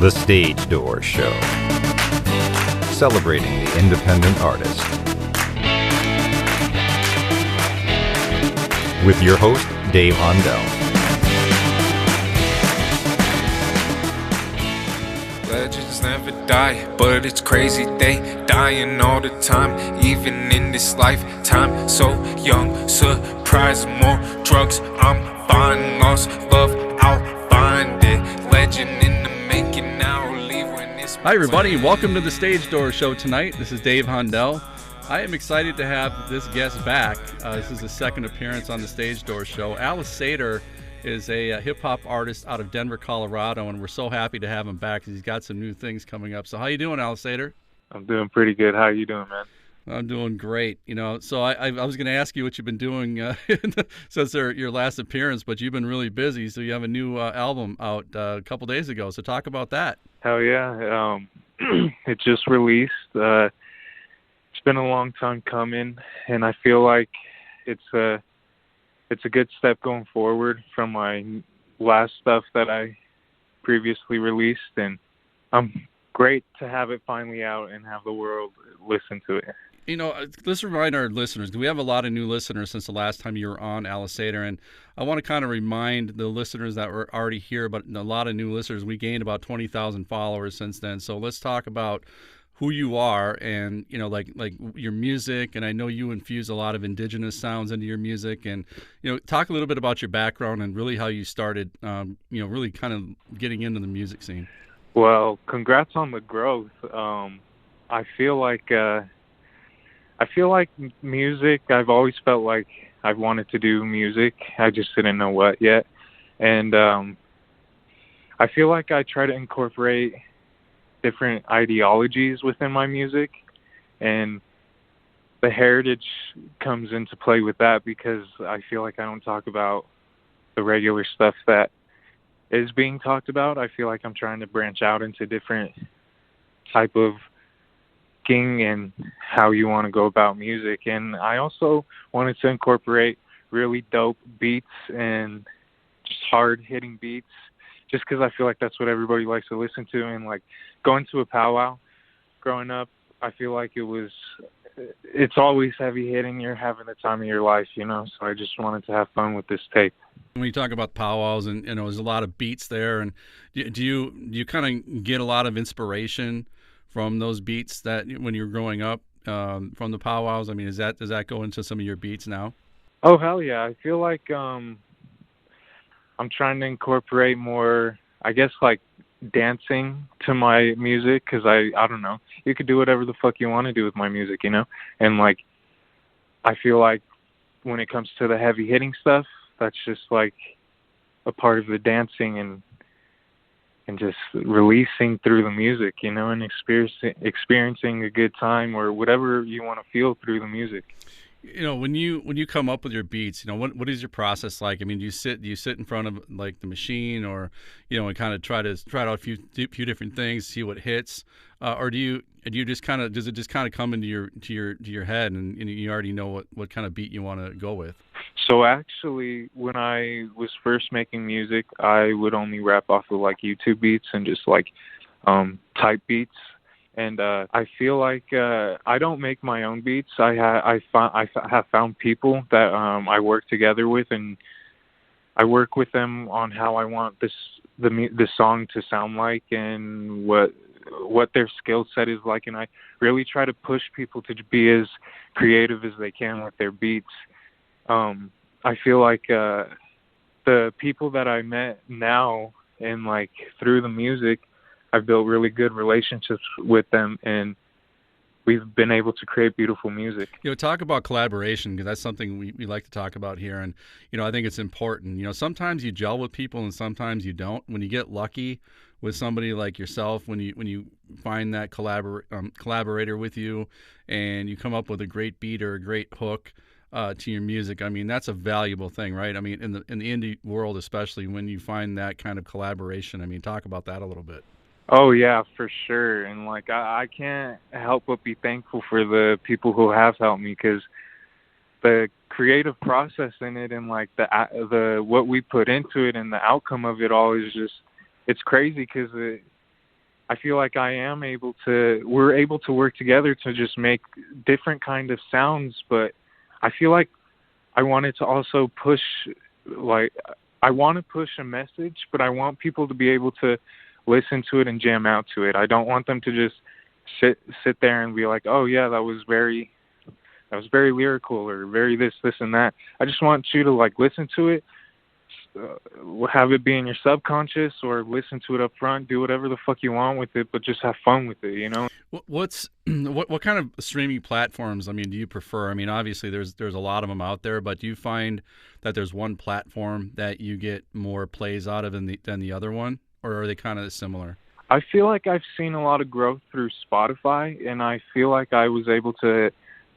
The Stage Door Show, celebrating the independent artist. With your host, Dave Hondell. Legends never die, but it's crazy they dying all the time, even in this lifetime. So young, surprise, more drugs I'm finding, lost love, I'll find it. Legend in the making, now leave when it's Hi everybody, welcome to the Stage Door Show tonight. This is Dave Hondell. I am excited to have this guest back. This is his second appearance on the Stage Door Show. Alasadir is a hip hop artist out of Denver, Colorado, and we're so happy to have him back because he's got some new things coming up. So how you doing, Alasadir? I'm doing pretty good. How you doing, man? I'm doing great. You know, so I was going to ask you what you've been doing since your last appearance, but you've been really busy. So you have a new album out a couple days ago. So talk about that. Hell yeah. It just released. It's been a long time coming, and I feel like it's a good step going forward from my last stuff that I previously released, and I'm great to have it finally out and have the world listen to it. You know, let's remind our listeners, we have a lot of new listeners since the last time you were on, Alasadir, and I want to kind of remind the listeners that were already here, but a lot of new listeners. We gained about 20,000 followers since then, so let's talk about who you are and, you know, like your music, and I know you infuse a lot of indigenous sounds into your music, and, you know, talk a little bit about your background and really how you started, you know, really kind of getting into the music scene. Well, congrats on the growth. I feel like music, I've always felt like I've wanted to do music. I just didn't know what yet. And I feel like I try to incorporate different ideologies within my music, and the heritage comes into play with that because I feel like I don't talk about the regular stuff that is being talked about. I feel like I'm trying to branch out into different type of king and how you want to go about music. And I also wanted to incorporate really dope beats and just hard hitting beats, just because I feel like that's what everybody likes to listen to. And like going to a powwow growing up, I feel like it's always heavy hitting. You're having the time of your life, you know? So I just wanted to have fun with this tape. When you talk about powwows and, you know, there's a lot of beats there, and do you kind of get a lot of inspiration from those beats that when you're growing up, from the powwows? I mean, does that go into some of your beats now? Oh, hell yeah. I feel like I'm trying to incorporate more, I guess, like dancing to my music, because I don't know. You could do whatever the fuck you want to do with my music, you know? And, like, I feel like when it comes to the heavy-hitting stuff, that's just, like, a part of the dancing and just releasing through the music, you know, and experiencing a good time or whatever you want to feel through the music. You know, when you come up with your beats, you know, what is your process like? I mean, do you sit in front of like the machine, or, you know, and kind of try out a few different things, see what hits, or do you just kind of, does it just kind of come into your head and you already know what kind of beat you want to go with? So actually, when I was first making music, I would only rap off of like YouTube beats and just like type beats. And I feel like I don't make my own beats. I have found people that I work together with, and I work with them on how I want the song to sound like and what their skill set is like. And I really try to push people to be as creative as they can with their beats. I feel like the people that I met now and like through the music, I've built really good relationships with them, and we've been able to create beautiful music. You know, talk about collaboration, because that's something we like to talk about here. And, you know, I think it's important. You know, sometimes you gel with people and sometimes you don't. When you get lucky with somebody like yourself, when you find that collaborator with you and you come up with a great beat or a great hook to your music, I mean, that's a valuable thing, right? I mean, in the indie world, especially when you find that kind of collaboration. I mean, talk about that a little bit. Oh, yeah, for sure. And, like, I can't help but be thankful for the people who have helped me, because the creative process in it and, like, the what we put into it and the outcome of it all is just, it's crazy, because I feel like we're able to work together to just make different kind of sounds, but I feel like I wanted to also push, like, I want to push a message, but I want people to be able to listen to it and jam out to it. I don't want them to just sit there and be like, oh yeah, that was very lyrical or very this and that. I just want you to like listen to it, have it be in your subconscious, or listen to it up front, do whatever the fuck you want with it, but just have fun with it, you know? What kind of streaming platforms, I mean, do you prefer? I mean, obviously there's a lot of them out there, but do you find that there's one platform that you get more plays out of than the other one, or are they kind of similar? I feel like I've seen a lot of growth through Spotify, and I feel like I was able to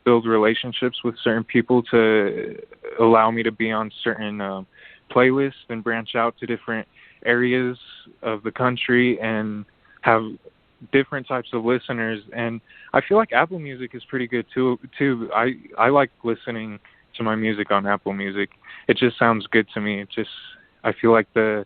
build relationships with certain people to allow me to be on certain playlists and branch out to different areas of the country and have different types of listeners. And I feel like Apple Music is pretty good too. I like listening to my music on Apple Music. It just sounds good to me. I feel like the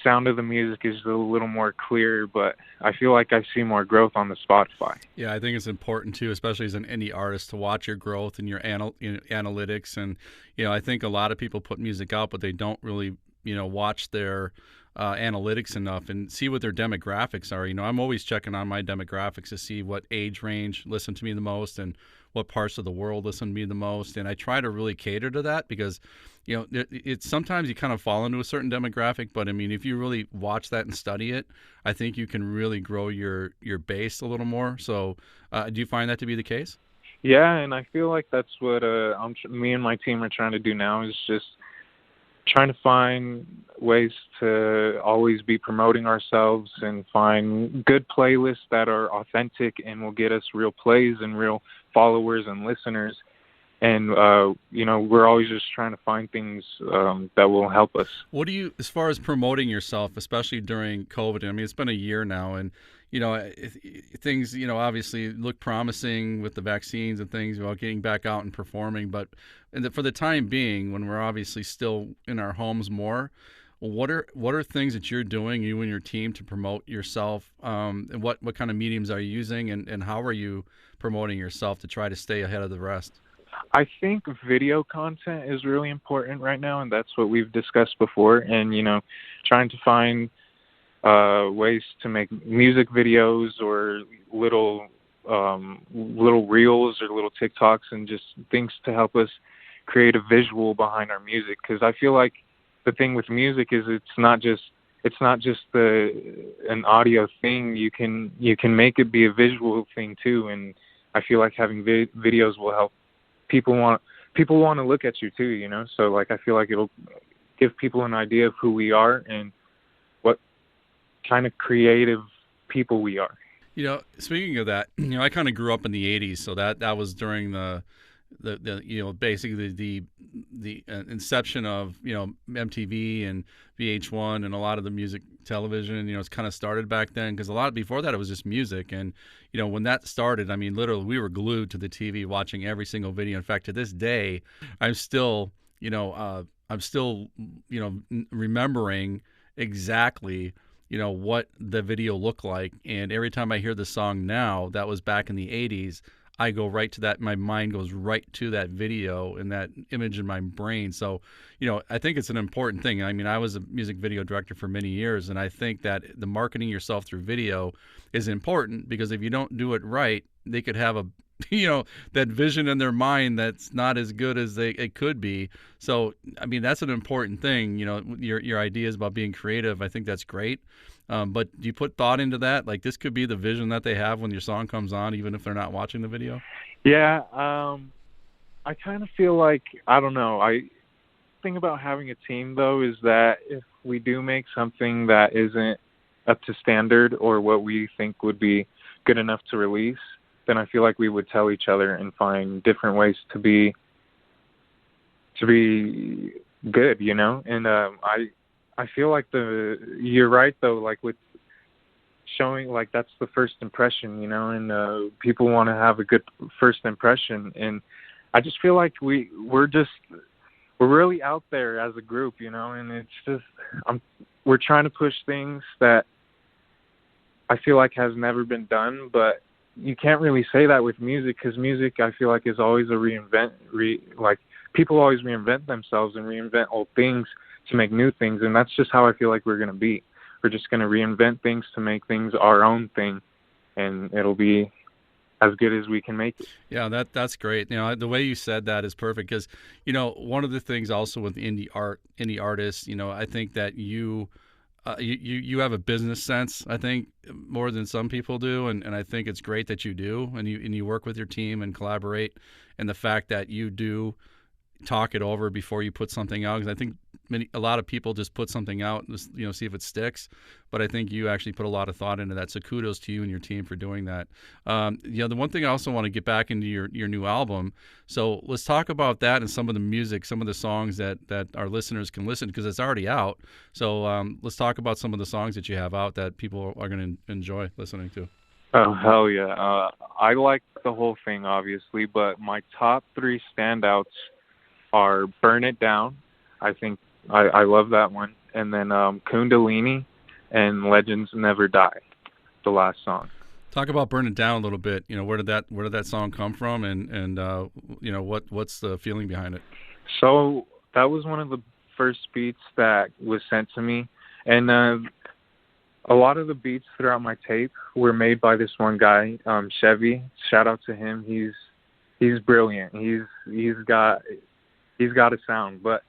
sound of the music is a little more clear, but I feel like I see more growth on the Spotify. Yeah, I think it's important too, especially as an indie artist, to watch your growth and your analytics. And, I think a lot of people put music out, but they don't really, watch their analytics enough and see what their demographics are. I'm always checking on my demographics to see what age range listen to me the most and what parts of the world listen to me the most. And I try to really cater to that because, it's sometimes you kind of fall into a certain demographic, but I mean, if you really watch that and study it, I think you can really grow your base a little more. So do you find that to be the case? Yeah, and I feel like that's what me and my team are trying to do now, is just trying to find ways to always be promoting ourselves and find good playlists that are authentic and will get us real plays and real followers and listeners. And, we're always just trying to find things that will help us. What do you, as far as promoting yourself, especially during COVID, I mean, it's been a year now, and, things, obviously look promising with the vaccines and things about getting back out and performing. But for the time being, when we're obviously still in our homes more, what are things that you're doing, you and your team, to promote yourself? And what kind of mediums are you using, and how are you promoting yourself to try to stay ahead of the rest? I think video content is really important right now, and that's what we've discussed before. And, trying to find ways to make music videos or little reels or little TikToks and just things to help us create a visual behind our music. Because I feel like the thing with music is it's not just an audio thing. You can make it be a visual thing too, and I feel like having videos will help. People want to look at you too, So like I feel like it'll give people an idea of who we are and what kind of creative people we are. Speaking of that, I kind of grew up in the '80s, so that was during the basically the inception of MTV and VH1 and a lot of the music television. It's kind of started back then, because a lot before that it was just music. And when that started, I mean, literally we were glued to the TV watching every single video. In fact, to this day, I'm still remembering exactly what the video looked like. And every time I hear the song now, that was back in the '80s, I go right to that. My mind goes right to that video and that image in my brain. So, I think it's an important thing. I mean, I was a music video director for many years, and I think that the marketing yourself through video is important, because if you don't do it right, they could have that vision in their mind that's not as good as it could be. So, I mean, that's an important thing. Your ideas about being creative, I think that's great. But do you put thought into that? Like, this could be the vision that they have when your song comes on, even if they're not watching the video? Yeah, I kind of feel like, I don't know. I think about having a team, though, is that if we do make something that isn't up to standard or what we think would be good enough to release, then I feel like we would tell each other and find different ways to be good, And I feel like you're right, though, like with showing, like, that's the first impression, and people want to have a good first impression. And I just feel like we're really out there as a group, and it's just, we're trying to push things that I feel like has never been done, but you can't really say that with music, because music, I feel like, is always a like people always reinvent themselves and reinvent old things to make new things, and that's just how I feel like we're going to be. We're just going to reinvent things to make things our own thing, and it'll be as good as we can make it. Yeah, that's great. The way you said that is perfect, because one of the things also with indie artists, I think that you have a business sense, I think, more than some people do, and I think it's great that you do, and you work with your team and collaborate, and the fact that you do talk it over before you put something out, because I think a lot of people just put something out and see if it sticks, but I think you actually put a lot of thought into that, so kudos to you and your team for doing that. The one thing I also want to get back into your new album, so let's talk about that and some of the music, some of the songs that our listeners can listen, because it's already out, so let's talk about some of the songs that you have out that people are going to enjoy listening to. Oh, hell yeah. I like the whole thing, obviously, but my top 3 standouts are Burn It Down. I think I love that one. And then Kundalini and Legends Never Die, the last song. Talk about Burn It Down a little bit. Where did that song come from, and what's the feeling behind it? So that was one of the first beats that was sent to me, and a lot of the beats throughout my tape were made by this one guy, Chevy. Shout out to him. He's brilliant. He's got a sound, but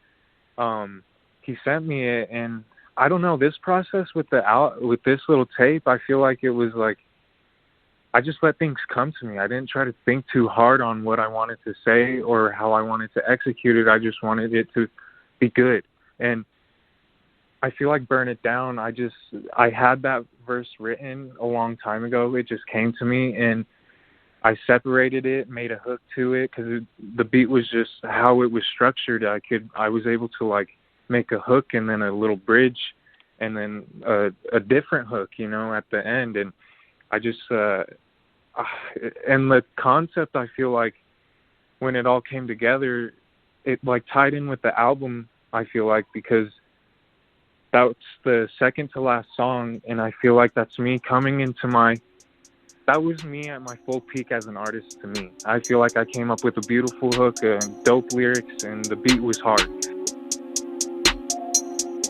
he sent me it, and I don't know, this process with this little tape, I feel like it was like I just let things come to me. I didn't try to think too hard on what I wanted to say or how I wanted to execute it. I just wanted it to be good. And I feel like Burn It Down, I had that verse written a long time ago. It just came to me, and I separated it, made a hook to it, because the beat was just how it was structured. I was able to like make a hook and then a little bridge and then a different hook, at the end. And I just and the concept, I feel like when it all came together, it like tied in with the album, I feel like, because that's the second to last song, and I feel like that's me coming into that was me at my full peak as an artist to me. I feel like I came up with a beautiful hook, dope lyrics, and the beat was hard.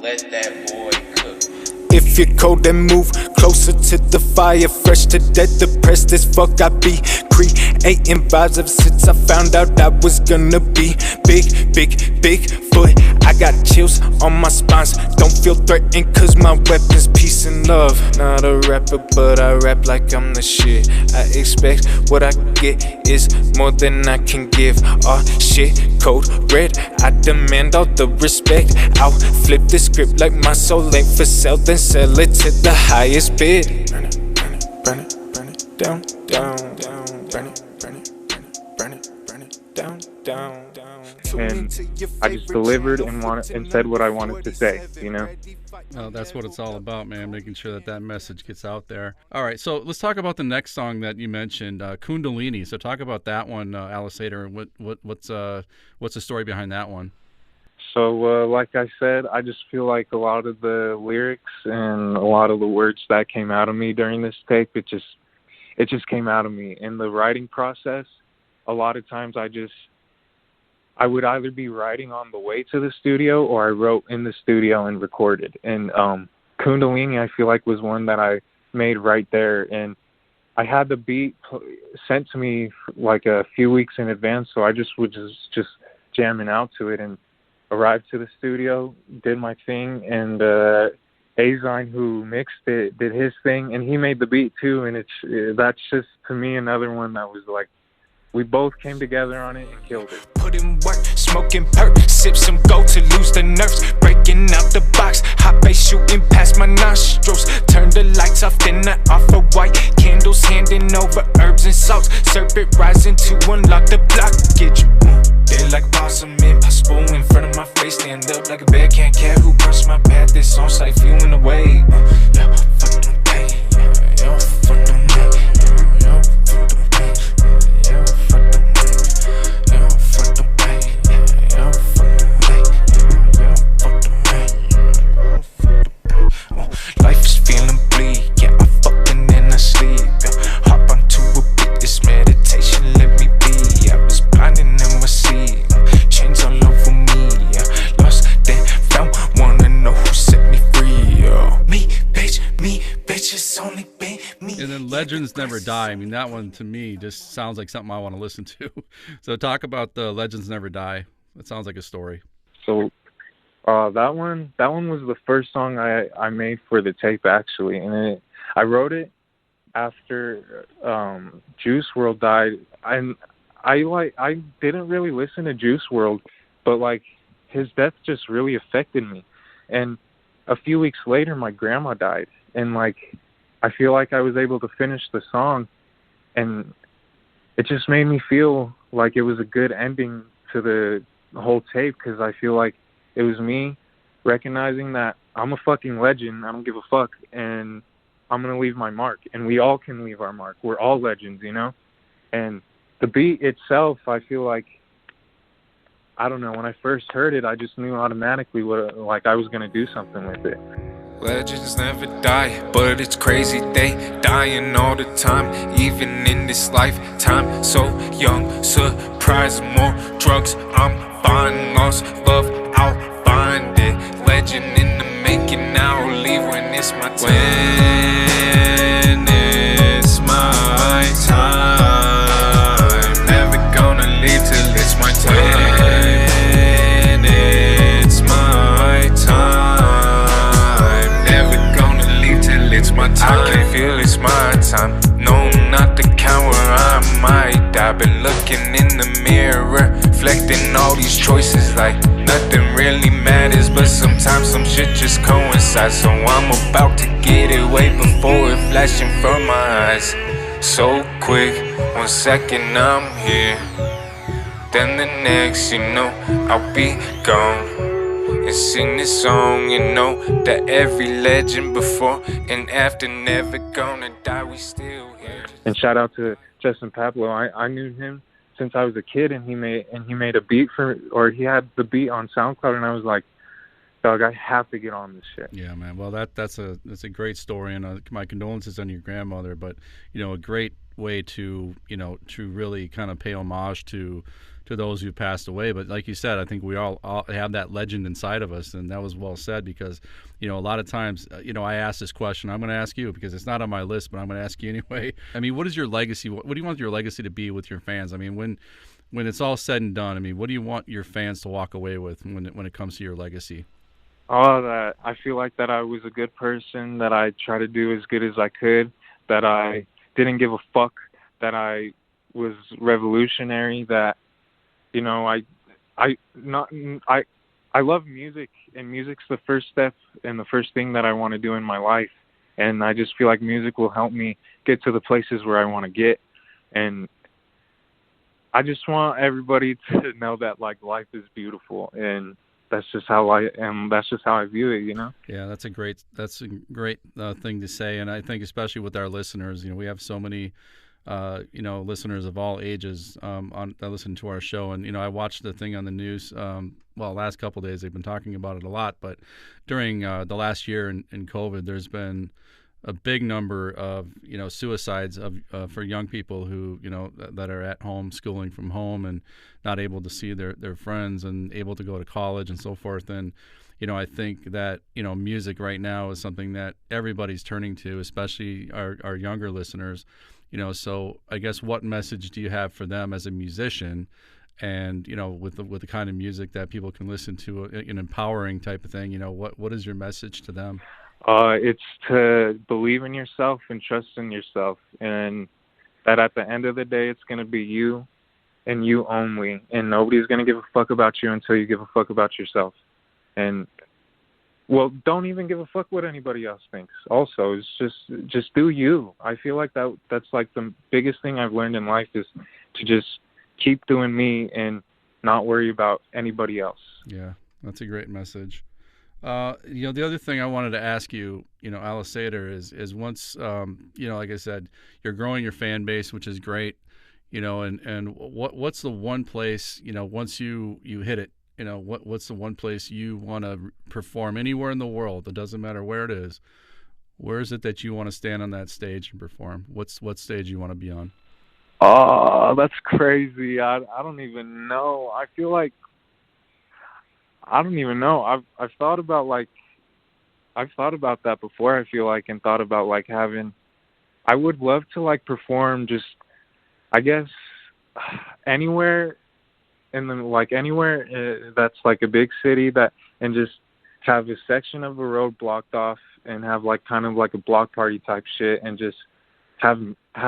Let that boy cook. If you're cold, then move closer to the fire. Fresh to death, depressed as fuck. I be creating vibes ever since I found out I was gonna be big foot. I got chills on my spines. Don't feel threatened, cause my weapon's peace and love. Not a rapper, but I rap like I'm the shit. I expect what I get is more than I can give. Oh shit, code red, I demand all the respect. I'll flip the script like my soul ain't for sale, then sell it to the highest bid. Burn it, burn it, burn it, burn it down, down, down. Burn it, burn it, burn it, burn it, burn it down, down, down. And I just delivered and said what I wanted to say, Well, that's what it's all about, man, making sure that message gets out there. All right, so let's talk about the next song that you mentioned, Kundalini. So talk about that one, Alasadir, and what's the story behind that one? So like I said, I just feel like a lot of the lyrics and a lot of the words that came out of me during this tape, it just came out of me. In the writing process, a lot of times I would either be writing on the way to the studio, or I wrote in the studio and recorded. And Kundalini, I feel like, was one that I made right there. And I had the beat sent to me like a few weeks in advance, so I just was just jamming out to it and arrived to the studio, did my thing, and Azine, who mixed it, did his thing, and he made the beat too. And that's just, to me, another one that was like, we both came together on it and killed it. Put in work, smoking perk, sip some gold to lose the nerves. Breaking out the box, hot bass shooting past my nostrils. Turn the lights off, then I offer white candles, handing over herbs and salts. Serpent rising to unlock the blockage. They like possum, impossible in front of my face. Stand up like a bear, can't care who crossed my path. This song's like feeling away. Yeah, fuck them pain. Yeah, fuck them pain. Yeah, fuck them pain. Yeah, fuck them pain. Yeah, fuck them pain. Yeah, fuck them pain. Yeah, fuck them pain. Yeah, fuck them pain. Life is feeling bleak. Yeah, I fucking Legends Never Die. I mean, that one to me just sounds like something I want to listen to. So talk about the Legends Never Die. It sounds like a story. So that one was the first song I made for the tape, actually, and I wrote it after Juice WRLD died. And I didn't really listen to Juice WRLD, but like his death just really affected me. And a few weeks later, my grandma died, and like I feel like I was able to finish the song, and it just made me feel like it was a good ending to the whole tape, because I feel like it was me recognizing that I'm a fucking legend, I don't give a fuck, and I'm going to leave my mark, and we all can leave our mark. We're all legends, you know? And the beat itself, I feel like, I don't know, when I first heard it, I just knew automatically like I was going to do something with it. Legends never die, but it's crazy they dying all the time, even in this lifetime. So young, surprise, more drugs I'm buying, lost love, I'll find it. Legend in the making, I'll leave when it's my time. When it's my time, never gonna leave till it's my time. When it's my time, never gonna leave till it's my time. I can feel it's my time. No, not the count where I might die. Been looking in the mirror, reflecting all these choices like nothing really matters, but sometimes some shit just coincides. So I'm about to get it way before it flashing from my eyes. So quick, 1 second I'm here, then the next, you know, I'll be gone. And sing this song, you know, that every legend before and after never gonna die, we still here. And shout out to Justin Pablo. I knew him since I was a kid, and he made a beat or he had the beat on SoundCloud, and I was like, dog, I have to get on this shit. Yeah, man. Well, that's a great story, and my condolences on your grandmother. But you know, a great way to really kind of pay homage to those who passed away. But like you said, I think we all have that legend inside of us, and that was well said, because you know, a lot of times, I ask this question. I'm going to ask you because it's not on my list, but I'm going to ask you anyway. I mean, what is your legacy? What do you want your legacy to be with your fans? I mean, when it's all said and done, I mean, what do you want your fans to walk away with when it comes to your legacy? Oh, that I feel like that I was a good person, that I tried to do as good as I could, that I didn't give a fuck, that I was revolutionary, that I love music, and music's the first step and the first thing that I want to do in my life. And I just feel like music will help me get to the places where I want to get. And I just want everybody to know that like life is beautiful, and that's just how I am. That's just how I view it, you know? Yeah, that's a great thing to say. And I think especially with our listeners, we have so many listeners of all ages that listen to our show. And, I watched the thing on the news, last couple of days, they've been talking about it a lot. But during the last year in COVID, there's been a big number of, suicides for young people who, that are at home, schooling from home and not able to see their friends and able to go to college and so forth. And, I think that, music right now is something that everybody's turning to, especially our younger listeners. So I guess what message do you have for them as a musician, and with the kind of music that people can listen to, an empowering type of thing? What is your message to them? It's to believe in yourself and trust in yourself, and that at the end of the day, it's going to be you and you only, and nobody's going to give a fuck about you until you give a fuck about yourself. And don't even give a fuck what anybody else thinks. Also, it's just do you. I feel like that's like the biggest thing I've learned in life, is to just keep doing me and not worry about anybody else. Yeah, that's a great message. The other thing I wanted to ask you, Alasadir, is once, like I said, you're growing your fan base, which is great, and what's the one place, once you hit it, what's the one place you want to perform anywhere in the world? It doesn't matter where it is. Where is it that you want to stand on that stage and perform? What stage you want to be on? Oh, that's crazy. I don't even know. I feel like I don't even know. I've thought about that before, I feel like, and thought about like having I would love to like perform just, I guess, anywhere in the like anywhere that's like a big city that, and just have a section of a road blocked off and have like kind of like a block party type shit, and just have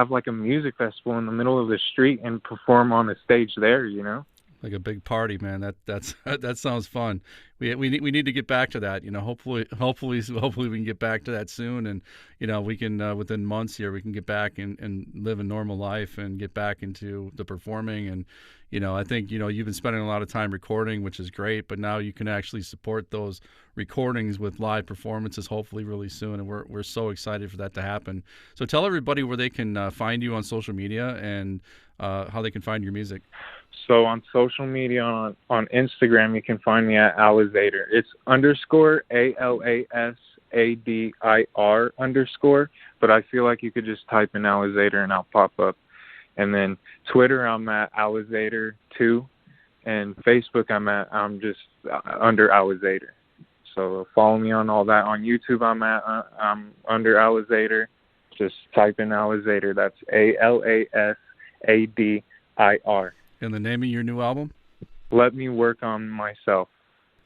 like a music festival in the middle of the street and perform on the stage there, you know? Like a big party, man. That sounds fun. We need to get back to that. You know, hopefully we can get back to that soon, and you know, we can within months here we can get back and live a normal life and get back into the performing. And you know, I think, you know, you've been spending a lot of time recording, which is great, but now you can actually support those recordings with live performances hopefully really soon, and we're so excited for that to happen. So tell everybody where they can find you on social media and how they can find your music. So on social media, on Instagram, you can find me at Alasadir. It's _ ALASADIR _, but I feel like you could just type in Alasadir and I'll pop up. And then Twitter, I'm at Alasadir2, and Facebook, I'm just under Alasadir. So follow me on all that. On YouTube, I'm under Alasadir. Just type in Alasadir. That's ALASADIR. And the name of your new album? Let Me Work on Myself.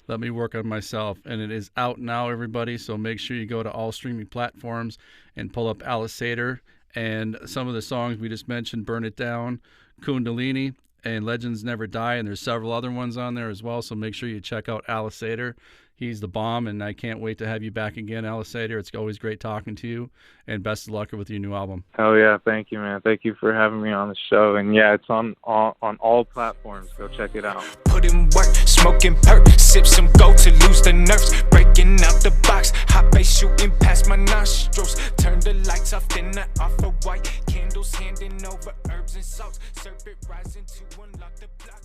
Let Me Work on Myself. And it is out now, everybody. So make sure you go to all streaming platforms and pull up Alasadir. And some of the songs we just mentioned, Burn It Down, Kundalini, and Legends Never Die. And there's several other ones on there as well. So make sure you check out Alasadir. He's the bomb, and I can't wait to have you back again, Alasadir. It's always great talking to you, and best of luck with your new album. Hell yeah, thank you, man. Thank you for having me on the show. And yeah, it's on all platforms. Go check it out. Put in work, smoking perk, sip some gold to lose the nerves, breaking out the box, hot bass shooting past my nostrils, turn the lights off, then I offer white candles, handing over herbs and salts, serpent rising to unlock the block.